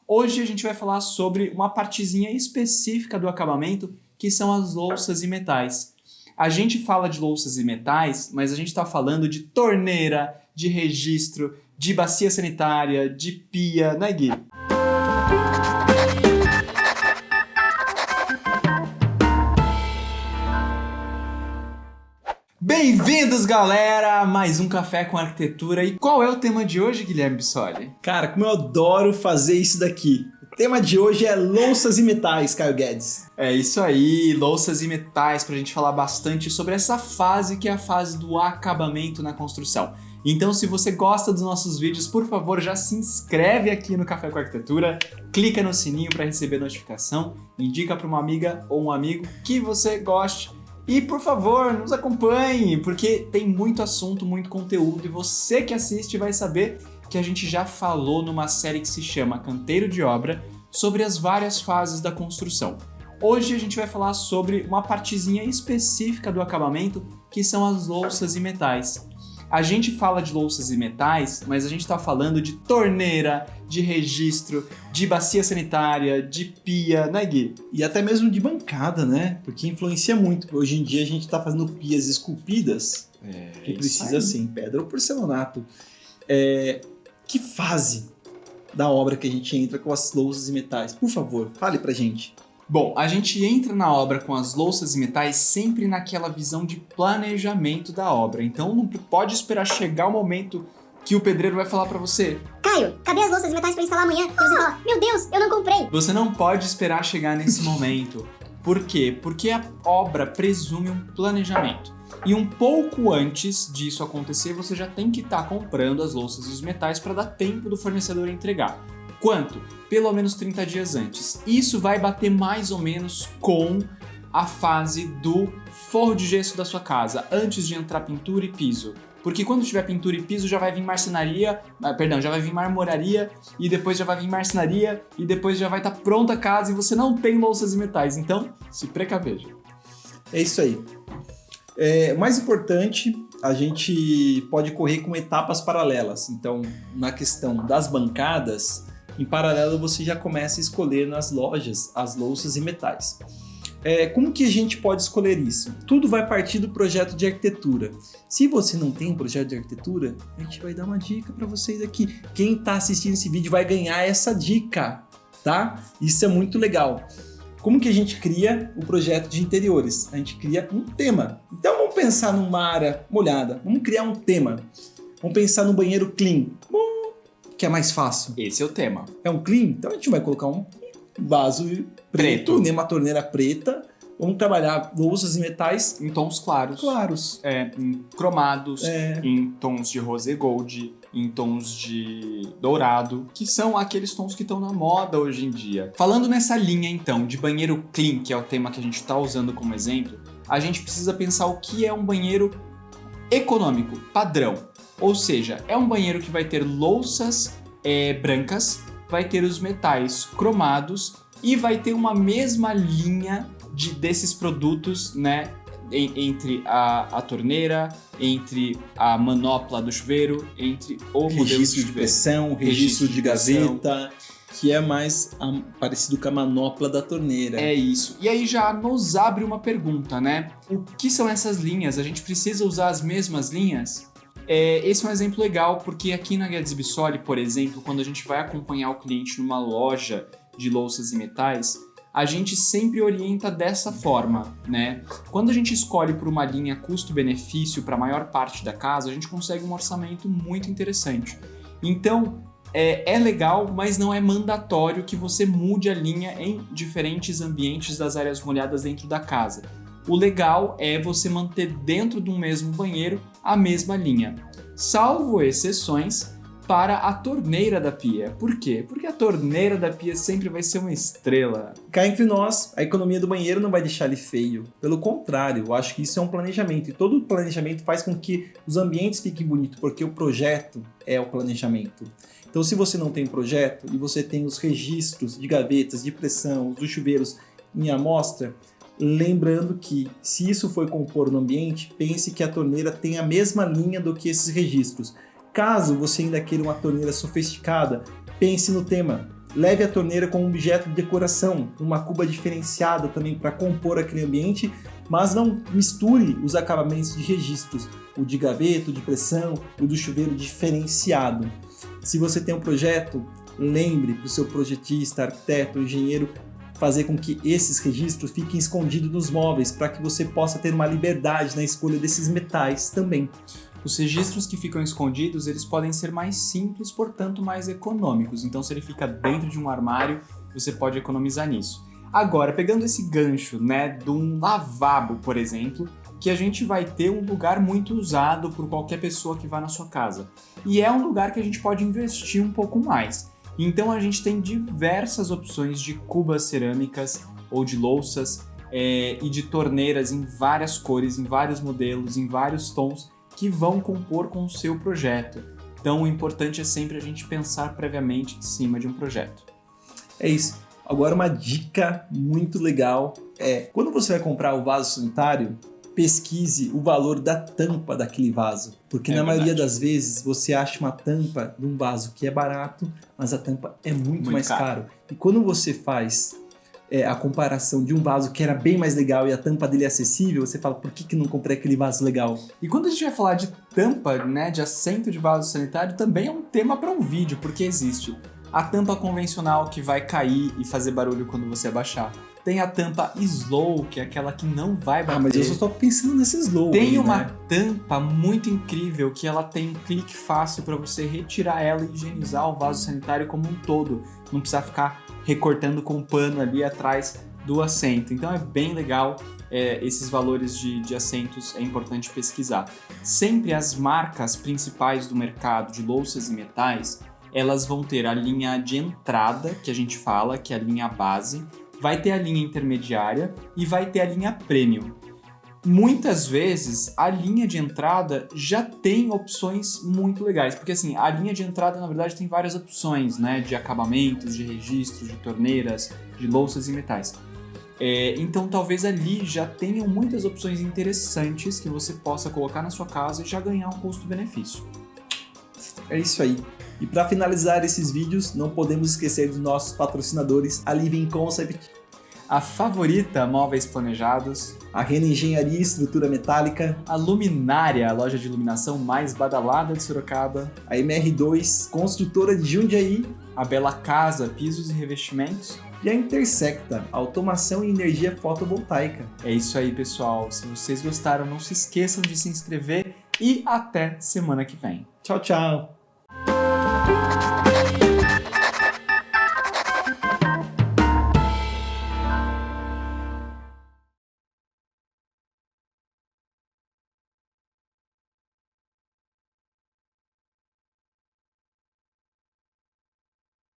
Hoje a gente vai falar sobre uma partezinha específica do acabamento, que são as louças e metais. A gente fala de louças e metais, mas a gente está falando de torneira, de registro, de bacia sanitária, de pia, né, Gui? Bem-vindos, galera, a mais um Café com Arquitetura. E qual é o tema de hoje, Guilherme Bissoli? Cara, como eu adoro fazer isso daqui. O tema de hoje é louças e metais, Caio Guedes. É isso aí, louças e metais, pra gente falar bastante sobre essa fase que é a fase do acabamento na construção. Então, se você gosta dos nossos vídeos, por favor, já se inscreve aqui no Café com Arquitetura, clica no sininho para receber notificação, indica para uma amiga ou um amigo que você goste. E, por favor, nos acompanhe, porque tem muito assunto, muito conteúdo, e você que assiste vai saber que a gente já falou numa série que se chama Canteiro de Obra, sobre as várias fases da construção. Hoje a gente vai falar sobre uma partezinha específica do acabamento, que são as louças e metais. A gente fala de louças e metais, mas a gente está falando de torneira, de registro, de bacia sanitária, de pia, né, Gui? E até mesmo de bancada, né? Porque influencia muito. Hoje em dia a gente está fazendo pias esculpidas, que precisa ser em pedra ou porcelanato. Que fase da obra que a gente entra com as louças e metais? Por favor, fale pra gente. Bom, a gente entra na obra com as louças e metais sempre naquela visão de planejamento da obra. Então não pode esperar chegar o momento que o pedreiro vai falar pra você: Caio, cadê as louças e metais pra instalar amanhã? E você fala: meu Deus, eu não comprei. Você não pode esperar chegar nesse momento. Por quê? Porque a obra presume um planejamento. E um pouco antes disso acontecer, você já tem que estar comprando as louças e os metais para dar tempo do fornecedor entregar. Quanto? Pelo menos 30 dias antes. Isso vai bater mais ou menos com a fase do forro de gesso da sua casa, antes de entrar pintura e piso. Porque quando tiver pintura e piso já vai vir já vai vir marmoraria, e depois já vai vir marcenaria, e depois já vai estar pronta a casa e você não tem louças e metais. Então, se precaveja. É isso aí. Mais importante, a gente pode correr com etapas paralelas. Então, na questão das bancadas, em paralelo você já começa a escolher nas lojas as louças e metais. Como que a gente pode escolher isso? Tudo vai partir do projeto de arquitetura. Se você não tem um projeto de arquitetura, a gente vai dar uma dica para vocês aqui. Quem está assistindo esse vídeo vai ganhar essa dica, tá? Isso é muito legal. Como que a gente cria o projeto de interiores? A gente cria um tema. Então vamos pensar numa área molhada. Vamos criar um tema. Vamos pensar no banheiro clean. Que é mais fácil. Esse é o tema. É um clean? Então a gente vai colocar um vaso preto, né? Uma torneira preta. Vamos trabalhar louças e metais em tons claros. Em cromados, em tons de rosé gold, em tons de dourado, que são aqueles tons que estão na moda hoje em dia. Falando nessa linha, então, de banheiro clean, que é o tema que a gente está usando como exemplo, a gente precisa pensar o que é um banheiro econômico, padrão. Ou seja, é um banheiro que vai ter louças brancas, vai ter os metais cromados e vai ter uma mesma linha desses produtos, né? Entre a torneira, entre a manopla do chuveiro, entre o registro de pressão, registro de gaveta, que é mais parecido com a manopla da torneira. É isso. E aí já nos abre uma pergunta, né? O que são essas linhas? A gente precisa usar as mesmas linhas? Esse é um exemplo legal, porque aqui na Guedes Bissoli, por exemplo, quando a gente vai acompanhar o cliente numa loja de louças e metais, a gente sempre orienta dessa forma, né? Quando a gente escolhe por uma linha custo-benefício para a maior parte da casa, a gente consegue um orçamento muito interessante. Então, é legal, mas não é mandatório que você mude a linha em diferentes ambientes das áreas molhadas dentro da casa. O legal é você manter dentro do mesmo banheiro a mesma linha, salvo exceções para a torneira da pia. Por quê? Porque a torneira da pia sempre vai ser uma estrela. Cá entre nós, a economia do banheiro não vai deixar ele feio. Pelo contrário, eu acho que isso é um planejamento. E todo planejamento faz com que os ambientes fiquem bonitos, porque o projeto é o planejamento. Então, se você não tem projeto e você tem os registros de gavetas, de pressão, dos chuveiros em amostra, lembrando que, se isso for compor no ambiente, pense que a torneira tem a mesma linha do que esses registros. Caso você ainda queira uma torneira sofisticada, pense no tema. leve a torneira como objeto de decoração, uma cuba diferenciada também para compor aquele ambiente, mas não misture os acabamentos de registros, o de gaveta, o de pressão, o do chuveiro diferenciado. Se você tem um projeto, lembre para o seu projetista, arquiteto, engenheiro, fazer com que esses registros fiquem escondidos nos móveis, para que você possa ter uma liberdade na escolha desses metais também. Os registros que ficam escondidos, eles podem ser mais simples, portanto mais econômicos. Então, se ele fica dentro de um armário, você pode economizar nisso. Agora, pegando esse gancho, de um lavabo, por exemplo, que a gente vai ter um lugar muito usado por qualquer pessoa que vá na sua casa. E é um lugar que a gente pode investir um pouco mais. Então, a gente tem diversas opções de cubas cerâmicas ou de louças e de torneiras em várias cores, em vários modelos, em vários tons, que vão compor com o seu projeto. Então, o importante é sempre a gente pensar previamente em cima de um projeto. É isso. Agora, uma dica muito legal quando você vai comprar o vaso sanitário, pesquise o valor da tampa daquele vaso. Porque na maioria das vezes você acha uma tampa de um vaso que é barato, mas a tampa é muito mais caro. E quando você faz a comparação de um vaso que era bem mais legal e a tampa dele é acessível, você fala, por que não comprei aquele vaso legal? E quando a gente vai falar de tampa, de assento de vaso sanitário, também é um tema para um vídeo, porque existe a tampa convencional que vai cair e fazer barulho quando você abaixar. Tem a tampa slow, que é aquela que não vai bater. Mas eu só estou pensando nesse slow. Tem uma tampa muito incrível que ela tem um clique fácil para você retirar ela e higienizar o vaso sanitário como um todo. Não precisa ficar recortando com pano ali atrás do assento. Então é bem legal, esses valores de assentos é importante pesquisar. Sempre as marcas principais do mercado de louças e metais, elas vão ter a linha de entrada, que a gente fala, que é a linha base, vai ter a linha intermediária e vai ter a linha premium. Muitas vezes a linha de entrada já tem opções muito legais, porque assim, a linha de entrada na verdade tem várias opções, de acabamentos, de registros, de torneiras, de louças e metais. Então talvez ali já tenham muitas opções interessantes que você possa colocar na sua casa e já ganhar um custo-benefício. É isso aí. E para finalizar esses vídeos, não podemos esquecer dos nossos patrocinadores, a Living Concept, a Favorita Móveis Planejados, a Rena Engenharia e Estrutura Metálica, a Luminária, a loja de iluminação mais badalada de Sorocaba, a MR2, construtora de Jundiaí, a Bela Casa, pisos e revestimentos, e a Intersecta, automação e energia fotovoltaica. É isso aí, pessoal. Se vocês gostaram, não se esqueçam de se inscrever e até semana que vem. Tchau, tchau!